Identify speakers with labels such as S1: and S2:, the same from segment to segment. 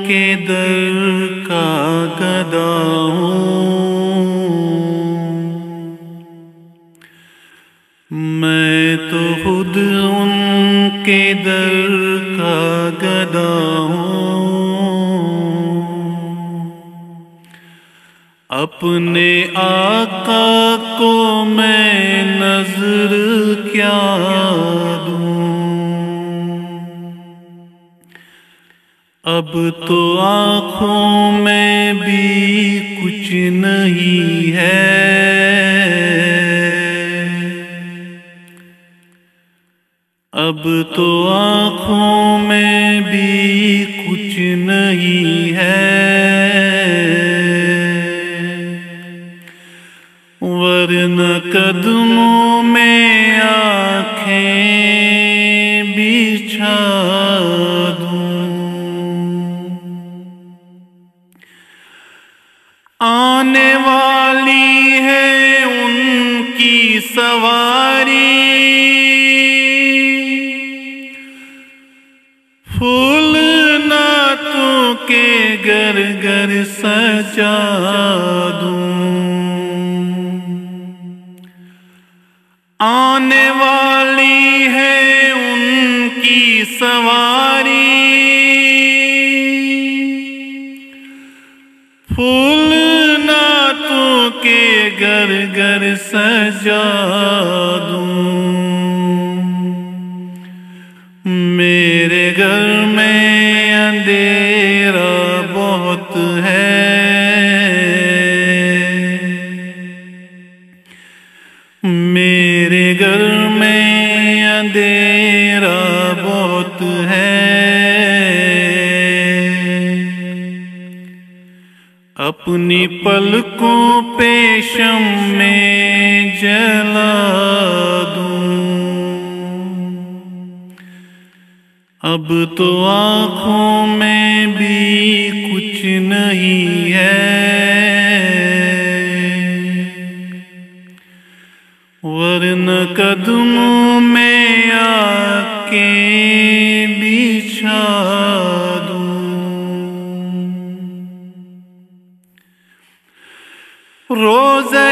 S1: کے در کا گدا ہوں، میں تو خود ان کے در کا گدا ہوں، اپنے آقا کو میں نظر کیا دوں، اب تو آنکھوں میں بھی کچھ نہیں ہے، اب تو آنکھوں میں بھی کچھ نہیں ہے، ورنہ قدموں میں آنکھیں بچھا دوں، آنے والی ہے ان کی سواری، پھول نعتوں کے گر گر سجا دوں، آنے والی ہے ان کی سواری، پھول نعتوں کے گر گر سجا دوں، میرے گھر میں اندھیرا بہت ہے، میرے گھر میں اندھیرا بہت ہے، اپنی پلکوں پہ شمع جلا دوں، اب تو آنکھوں میں بھی کچھ نہیں ہے، ورنہ قدموں میں آ کے بچھا دوں، روضہ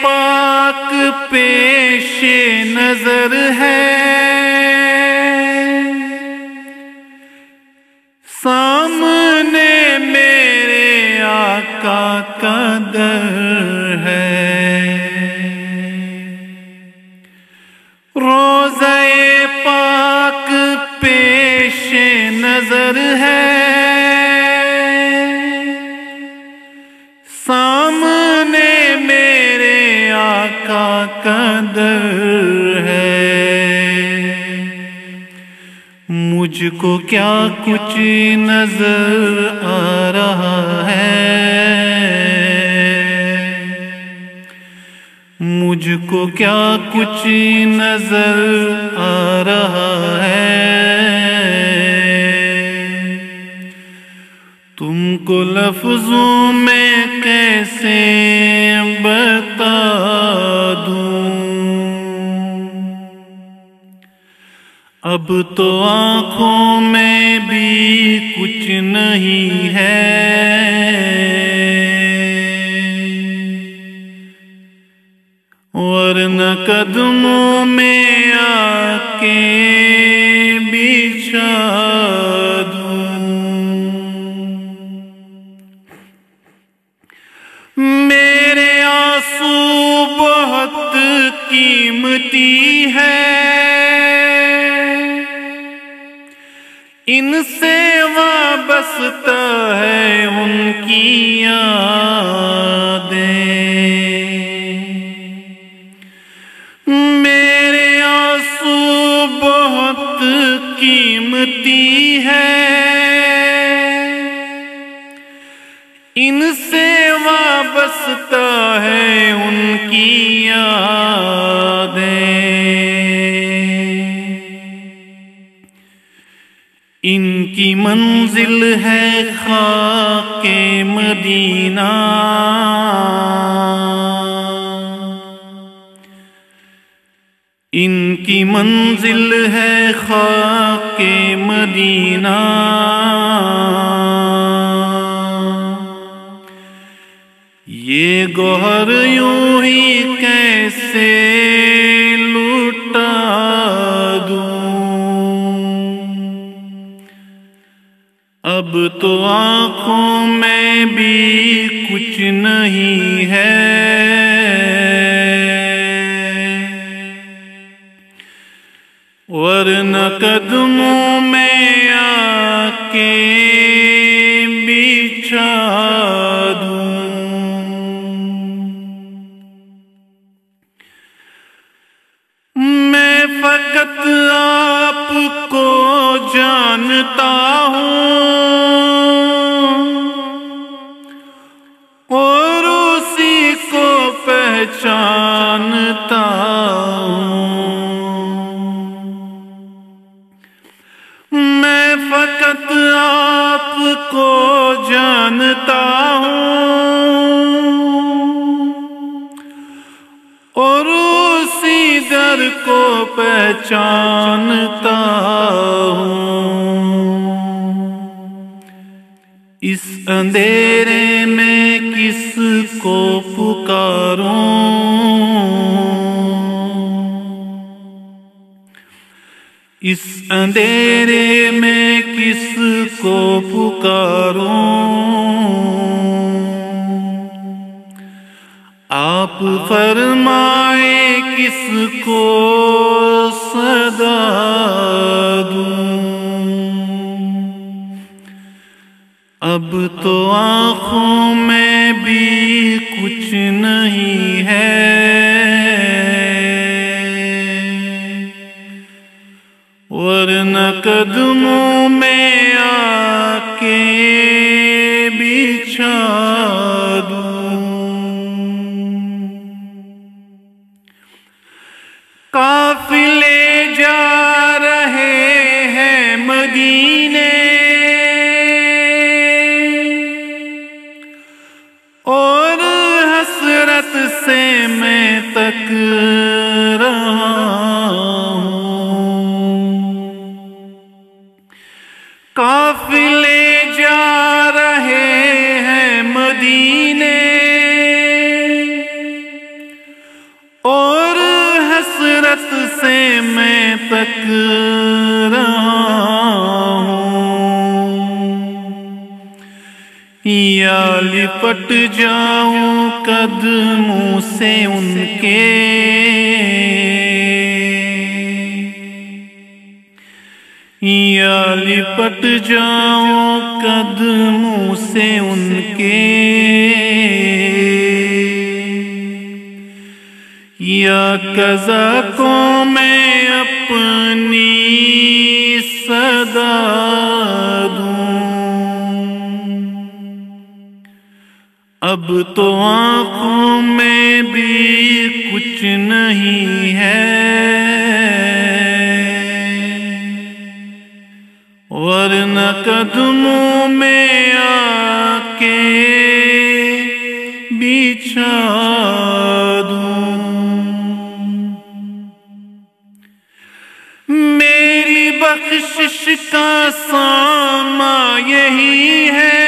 S1: پاک پیش نظر ہے، سامنے میرے آقا کا در ہے، روضہ پاک پیش نظر ہے، سامنے میرے آقا کا در ہے، مجھ کو کیا کچھ نظر آ رہا ہے، مجھ کو کیا کچھ نظر آ رہا ہے، تم کو لفظوں میں کیسے بتا دوں، اب تو آنکھوں میں بھی کچھ نہیں ہے، ورنہ قدموں میں آ کے بچھا دوں، میرے آنسو بہت قیمتی ہے، ان سے وابستہ ہے ان کی یادیں، میرے آنسو بہت قیمتی ہے، ان سے وابستہ ہے ان کی یادیں، ان کی منزل ہے خاک مدینہ، ان کی منزل ہے خاک مدینہ، اب تو آنکھوں میں بھی کچھ نہیں ہے، ورنہ قدموں میں آ کے بچھا دوں۔ میں فقط آپ کو جانتا ہوں اور اسی کو پہچانتا ہوں۔ میں فقط آپ کو جانتا ہوں اور اسی در کو پہچانتا ہوں۔ اس اندھیرے میں کس کو پکاروں، اس اندھیرے میں کس کو پکاروں، آپ فرمائے کس کو صدا دوں۔ اب تو آنکھوں میں بھی کچھ نہیں ہے، ورنہ قدموں میں آ کے بچھا دوں۔ قافلے جا رہے ہیں مدینے اور حسرت سے میں تک رہا ہوں۔ قافلے جا رہے ہیں مدینے اور حسرت سے میں تک رہا ہوں۔ یا لپٹ جاؤں قدموں سے ان کے، یا لپٹ جاؤں قدموں سے ان کے، یا قضا کو میں اپنی صدا دوں۔ اب تو آنکھوں میں بھی کچھ نہیں ہے، ورنہ قدموں میں آ کے بچھا دوں۔ میری بخشش کا ساماں یہی ہے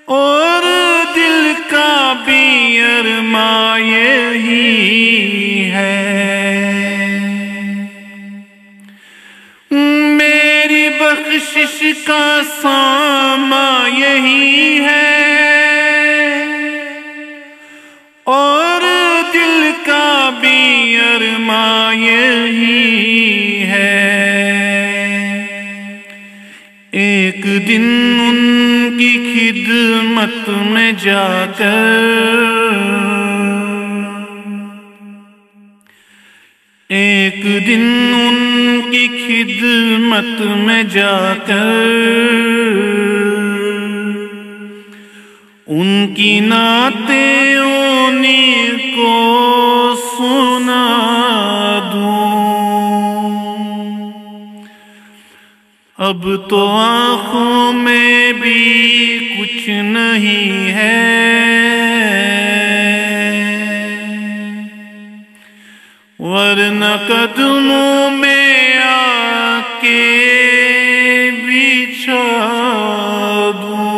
S1: اور دل کا بھی ارماں یہی ہے۔ میری بخشش کا ساماں یہی ہے اور دل کا بھی ارماں یہی ہے۔ ایک دن ان کی خدمت میں جا کر، ایک دن ان کی خدمت میں جا کر ان کی نعتیں انہیں کو سنا دوں۔ اب تو آنکھوں میں بھی کچھ نہیں ہے، ورنہ قدموں میں آ کے بچھا دوں۔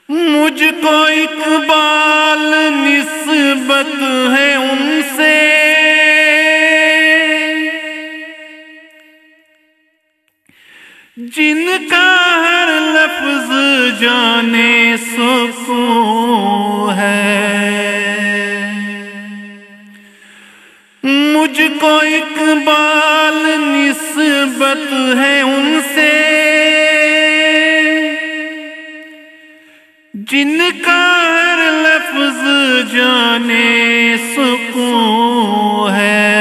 S1: مجھ کو اقبال نسبت ہے ان سے، مجھ کو اقبال نسبت ہے ان سے جن کا ہر لفظ جانے سکون ہے۔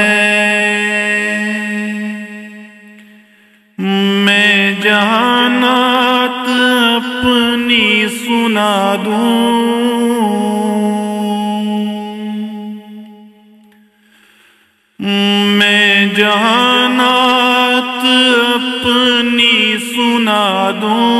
S1: میں جہانات اپنی سنا دوں، میں جہانات اپنی سنا دوں،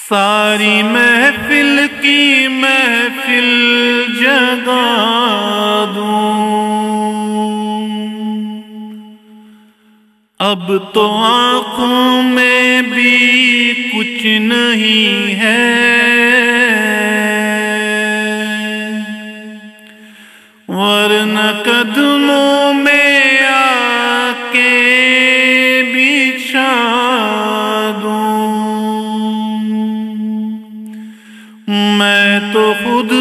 S1: ساری محفل کی محفل جگا دوں۔ اب تو آنکھوں میں بھی کچھ نہیں ہے، ورنہ قدموں میں آ کے بچھا دوں۔ میں تو خود